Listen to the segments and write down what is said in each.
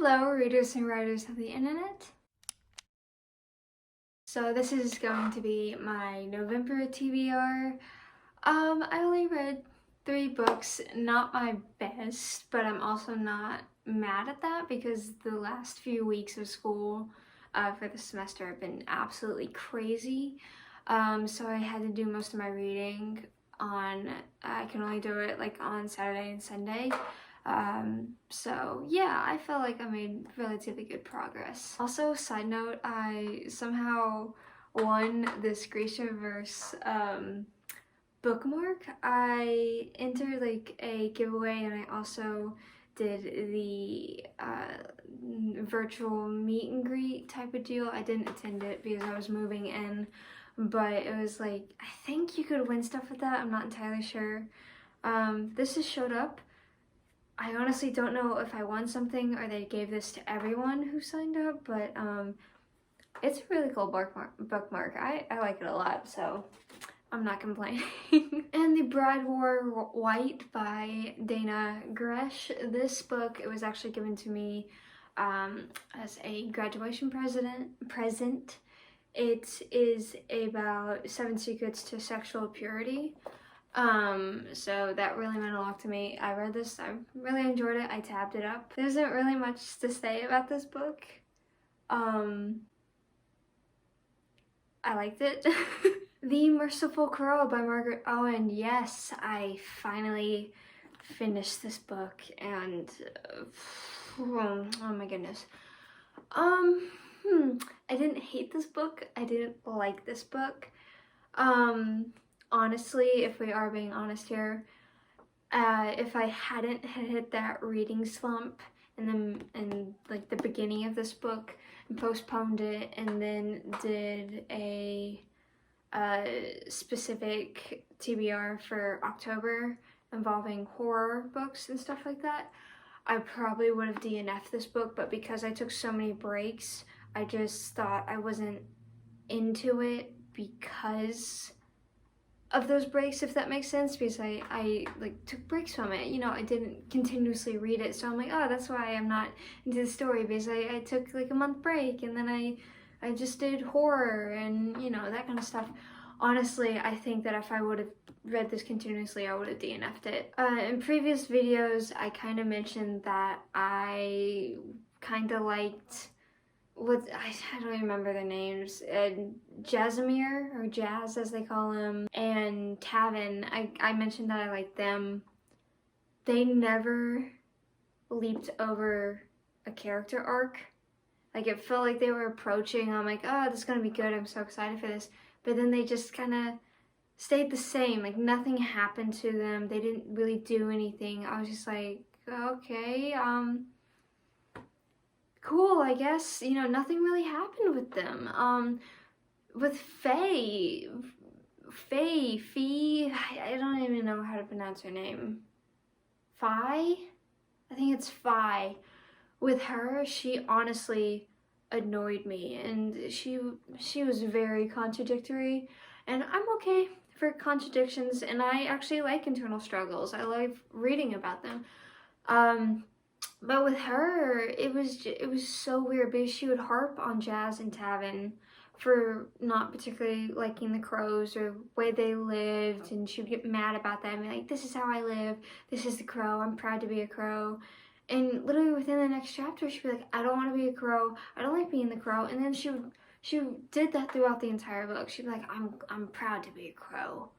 Hello, readers and writers of the internet. So this is going to be my November TBR. I only read 3 books, not my best, but I'm also not mad at that because the last few weeks of school for the semester have been absolutely crazy. So I had to do most of my reading I can only do it like on Saturday and Sunday. So yeah, I felt like I made relatively good progress. Also, side note, I somehow won this Grishaverse bookmark. I entered like a giveaway and I also did the virtual meet and greet type of deal. I didn't attend it because I was moving in, but it was like, I think you could win stuff with that. I'm not entirely sure. This just showed up. I honestly don't know if I won something or they gave this to everyone who signed up, but it's a really cool bookmark. I like it a lot, so I'm not complaining. And The Bride Wore White by Dana Gresh. This book, it was actually given to me as a graduation present. It is about 7 secrets to sexual purity. So that really meant a lot to me. I read this, I really enjoyed it, I tabbed it up. There isn't really much to say about this book. I liked it. The Merciful Crow by Margaret Owen. Yes, I finally finished this book and oh my goodness. I didn't hate this book. I didn't like this book. Honestly, if we are being honest here, if I hadn't hit that reading slump in like the beginning of this book and postponed it and then did a specific TBR for October involving horror books and stuff like that, I probably would have DNF'd this book, but because I took so many breaks, I just thought I wasn't into it because of those breaks, if that makes sense, because I like took breaks from it. You know, I didn't continuously read it, so I'm like, oh, that's why I'm not into the story, because I took like a month break and then I just did horror and, you know, that kind of stuff. Honestly, I think that if I would have read this continuously, I would have DNF'd it. In previous videos, I kind of mentioned that I kind of liked I don't even remember their names, Jazzmere, or Jazz as they call him, and Tavin. I mentioned that I liked them. They never leaped over a character arc. Like, it felt like they were approaching, I'm like, oh, this is gonna be good, I'm so excited for this. But then they just kind of stayed the same, like nothing happened to them, they didn't really do anything. I was just like, okay, cool, I guess, you know, nothing really happened with them. With Fee, I don't even know how to pronounce her name. Fi? I think it's Fi. With her, she honestly annoyed me, and she was very contradictory, and I'm okay for contradictions, and I actually like internal struggles. I like reading about them. But with her, it was so weird because she would harp on Jazz and Tavin for not particularly liking the crows or the way they lived, and she would get mad about that and be like, this is how I live, this is the crow, I'm proud to be a crow. And literally within the next chapter, she'd be like, I don't want to be a crow, I don't like being the crow. And then she did that throughout the entire book. She'd be like, I'm proud to be a crow.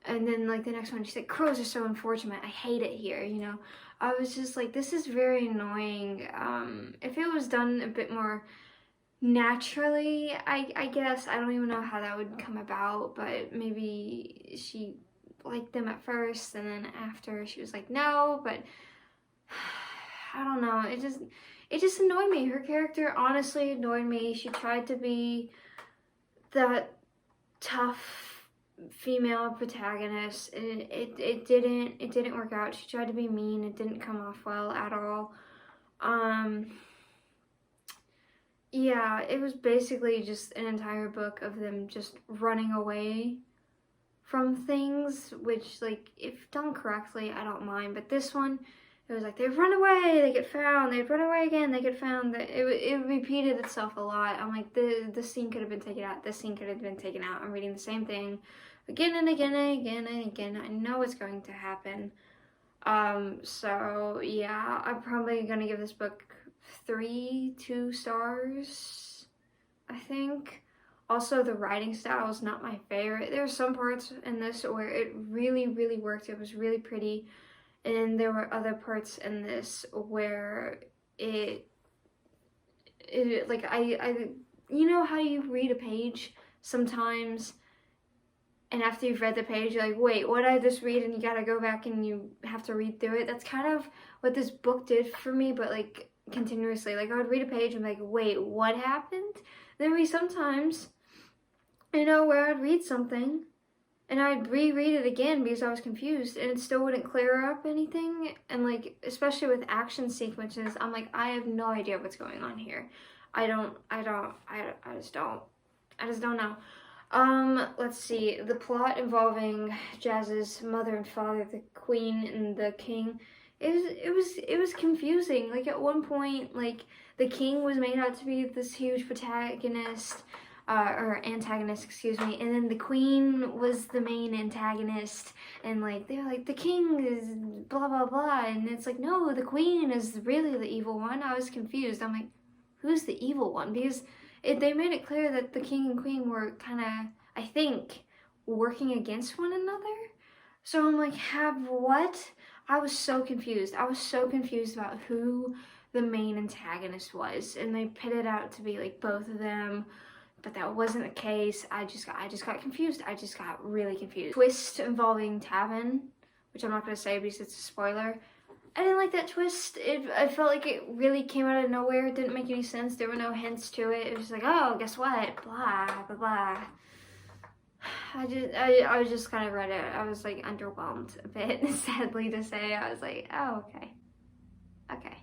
And then like the next one, she's like, crows are so unfortunate, I hate it here, you know. I was just like, this is very annoying. If it was done a bit more naturally, I guess, I don't even know how that would come about, but maybe she liked them at first and then after she was like, no, but I don't know, it just annoyed me. Her character honestly annoyed me. She tried to be that tough female protagonist, and it didn't work out. She tried to be mean, it didn't come off well at all. Yeah, it was basically just an entire book of them just running away from things, which, like, if done correctly, I don't mind, but this one, it was like they'd run away, they get found, they'd run away again, they get found. It repeated itself a lot. I'm like, this scene could have been taken out, this scene could have been taken out. I'm reading the same thing again and again and again and again. I know what's going to happen. So yeah, I'm probably gonna give this book 2 stars, I think. Also, the writing style is not my favorite. There are some parts in this where it really, really worked. It was really pretty. And there were other parts in this where it like, you know how you read a page sometimes, and after you've read the page, you're like, wait, what did I just read? And you gotta go back and you have to read through it. That's kind of what this book did for me, but like continuously. Like, I would read a page and be like, wait, what happened? There would be sometimes, you know, where I'd read something and I'd reread it again because I was confused and it still wouldn't clear up anything. And like, especially with action sequences, I'm like, I have no idea what's going on here. I just don't know. Let's see, the plot involving Jazz's mother and father, the queen and the king, it was confusing. Like, at one point, like, the king was made out to be this huge protagonist, or antagonist, excuse me, and then the queen was the main antagonist, and like, they were like, the king is blah blah blah, and it's like, no, the queen is really the evil one. I was confused. I'm like, who's the evil one? Because they made it clear that the king and queen were kind of, I think, working against one another. So I'm like, have what? I was so confused. I was so confused about who the main antagonist was, and they pitted out to be like both of them, but that wasn't the case. I just got confused. I just got really confused. Twist involving Tavin, which I'm not gonna say because it's a spoiler. I didn't like that twist. I felt like it really came out of nowhere. It didn't make any sense. There were no hints to it. It was like, oh, guess what? Blah, blah, blah. I was just kind of read it. I was like underwhelmed a bit, sadly to say. I was like, oh, okay. Okay.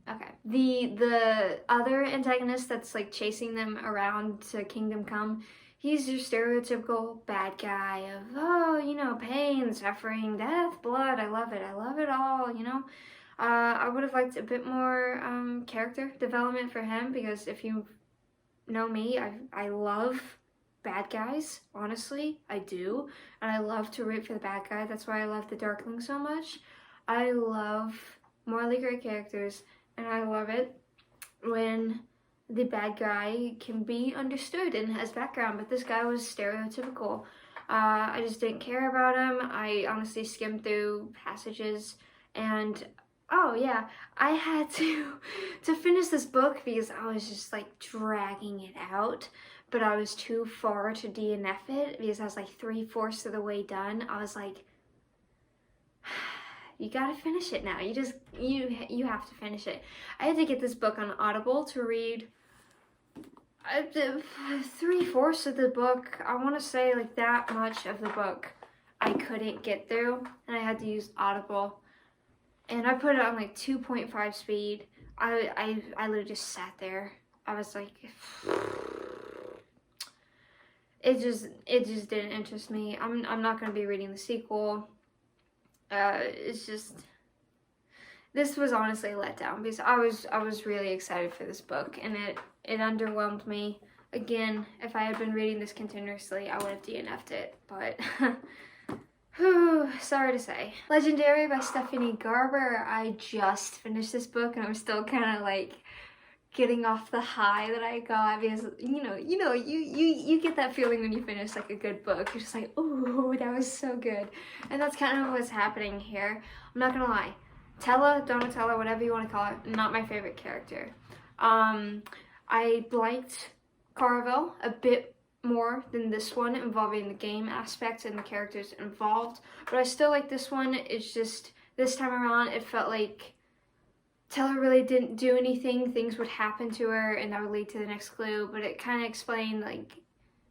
Okay. The other antagonist that's like chasing them around to Kingdom Come, he's your stereotypical bad guy of, oh, you know, pain, suffering, death, blood. I love it. I love it all, you know. I would have liked a bit more character development for him, because if you know me, I love bad guys, honestly. I do. And I love to root for the bad guy. That's why I love the Darkling so much. I love morally great characters, and I love it when the bad guy can be understood and has background, but this guy was stereotypical. I just didn't care about him. I honestly skimmed through passages, and oh yeah, I had to finish this book because I was just like dragging it out, but I was too far to DNF it because I was like 3/4 of the way done. I was like, you gotta finish it now. You have to finish it. I had to get this book on Audible to read 3/4 of the book. I want to say like that much of the book I couldn't get through, and I had to use Audible. And I put it on like 2.5 speed. I literally just sat there. I was like, it just didn't interest me. I'm not gonna be reading the sequel. It's just, this was honestly a letdown because I was really excited for this book, and it underwhelmed me. Again, if I had been reading this continuously, I would have DNF'd it, but whew, sorry to say. Legendary by Stephanie Garber. I just finished this book and I'm still kind of like getting off the high that I got, because you get that feeling when you finish like a good book. You're just like, oh, that was so good. And that's kind of what's happening here. I'm not gonna lie, Tella, Donatella, whatever you want to call it, not my favorite character. I liked Caravel a bit more than this one, involving the game aspects and the characters involved, but I still like this one. It's just, this time around, it felt like Tella really didn't do anything. Things would happen to her and that would lead to the next clue, but it kind of explained like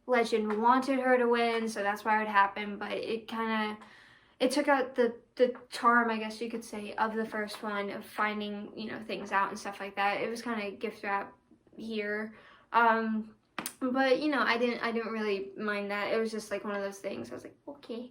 Legend wanted her to win, so that's why it would happen, but it took out the charm, I guess you could say, of the first one, of finding, you know, things out and stuff like that. It was kind of gift wrap here. But I didn't really mind that. It was just like one of those things. I was like, okay.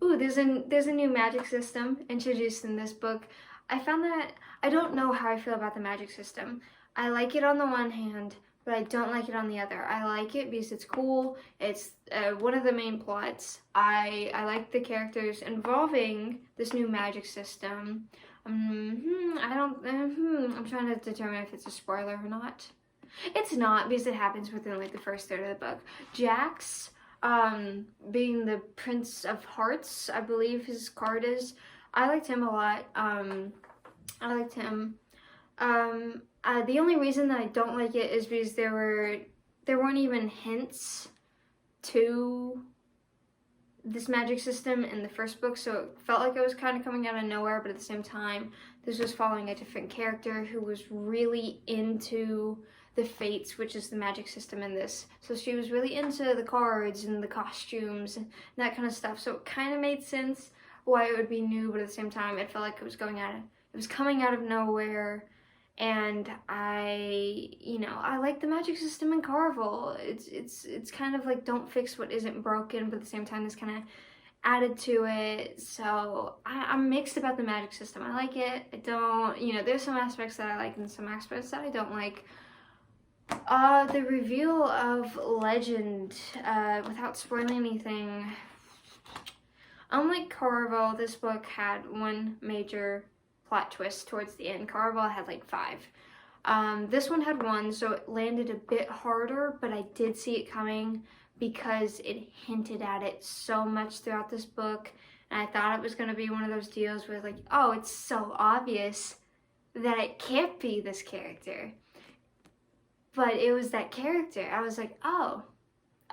Ooh, there's a new magic system introduced in this book. I found that I don't know how I feel about the magic system. I like it on the one hand, but I don't like it on the other. I like it because it's cool. It's one of the main plots. I like the characters involving this new magic system. I don't. I'm trying to determine if it's a spoiler or not. It's not because it happens within like the first third of the book. Jax, being the Prince of Hearts, I believe his card is. I liked him a lot. I liked him. The only reason that I don't like it is because there weren't even hints to this magic system in the first book, so it felt like it was kind of coming out of nowhere, but at the same time, this was following a different character who was really into the Fates, which is the magic system in this. So she was really into the cards and the costumes and that kind of stuff, so it kind of made sense why it would be new, but at the same time, it felt like it was coming out of nowhere. And I like the magic system in Carvel. It's kind of like don't fix what isn't broken, but at the same time, this kind of added to it. So I'm mixed about the magic system. I like it. I don't. There's some aspects that I like and some aspects that I don't like. The reveal of Legend, without spoiling anything. Unlike Carvel, this book had one major plot twist towards the end. Carvel had like 5. This one had 1, so it landed a bit harder, but I did see it coming because it hinted at it so much throughout this book, and I thought it was going to be one of those deals where like, oh, it's so obvious that it can't be this character. But it was that character. I was like, oh,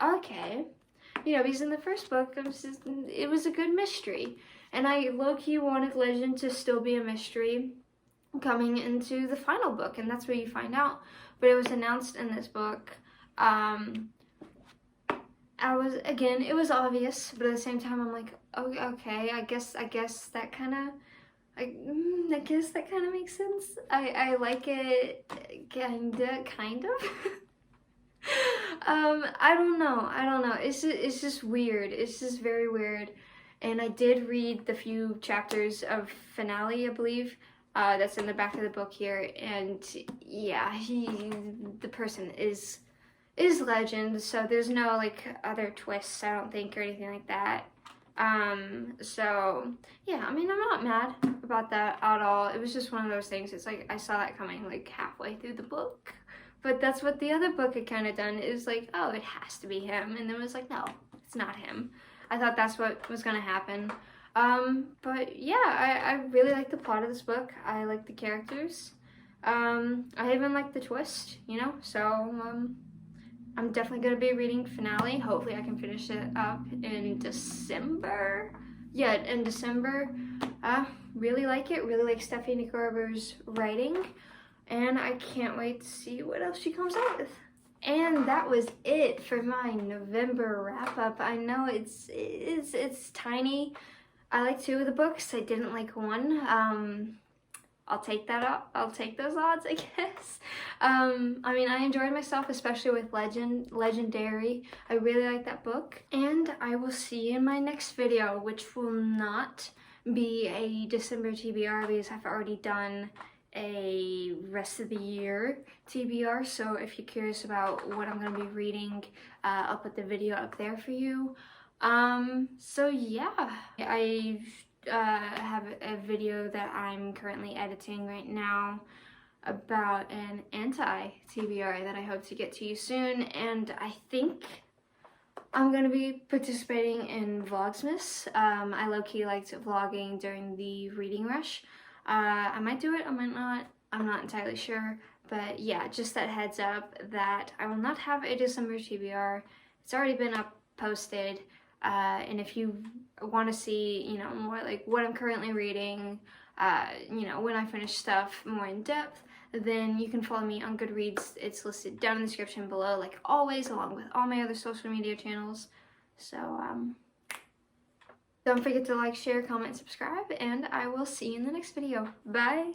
okay. Because in the first book, it was a good mystery. And I low-key wanted Legend to still be a mystery coming into the final book, and that's where you find out. But it was announced in this book. It was obvious, but at the same time, I'm like, oh, okay, I guess that kind of, I guess that kind of makes sense. I like it, kind of. I don't know. It's just weird. It's just very weird. And I did read the few chapters of finale, I believe, that's in the back of the book here. And yeah, the person is Legend, so there's no like other twists, I don't think, or anything like that. So yeah, I'm not mad about that at all. It was just one of those things. It's like I saw that coming like halfway through the book. But that's what the other book had kind of done, is like, oh, it has to be him. And then it was like, no, it's not him. I thought that's what was going to happen. But yeah, I really like the plot of this book. I like the characters. I even like the twist, So I'm definitely going to be reading finale. Hopefully I can finish it up in December. Yeah, in December. Really like it. Really like Stephanie Garber's writing. And I can't wait to see what else she comes out with. And that was it for my November wrap-up. I know it's tiny. I like 2 of the books. I didn't like 1. I'll take that up. I'll take those odds, I guess. I enjoyed myself, especially with Legendary. I really like that book. And I will see you in my next video, which will not be a December TBR because I've already done a rest of the year TBR, so if you're curious about what I'm going to be reading, I'll put the video up there for you. So yeah, I have a video that I'm currently editing right now about an anti-TBR that I hope to get to you soon, and I think I'm going to be participating in Vlogsmas. I low-key liked vlogging during the reading rush. I might do it, I might not, I'm not entirely sure, but yeah, just that heads up that I will not have a December TBR. It's already been posted, and if you want to see, more like what I'm currently reading, when I finish stuff more in depth, then you can follow me on Goodreads. It's listed down in the description below, like always, along with all my other social media channels. So, don't forget to like, share, comment, subscribe, and I will see you in the next video. Bye!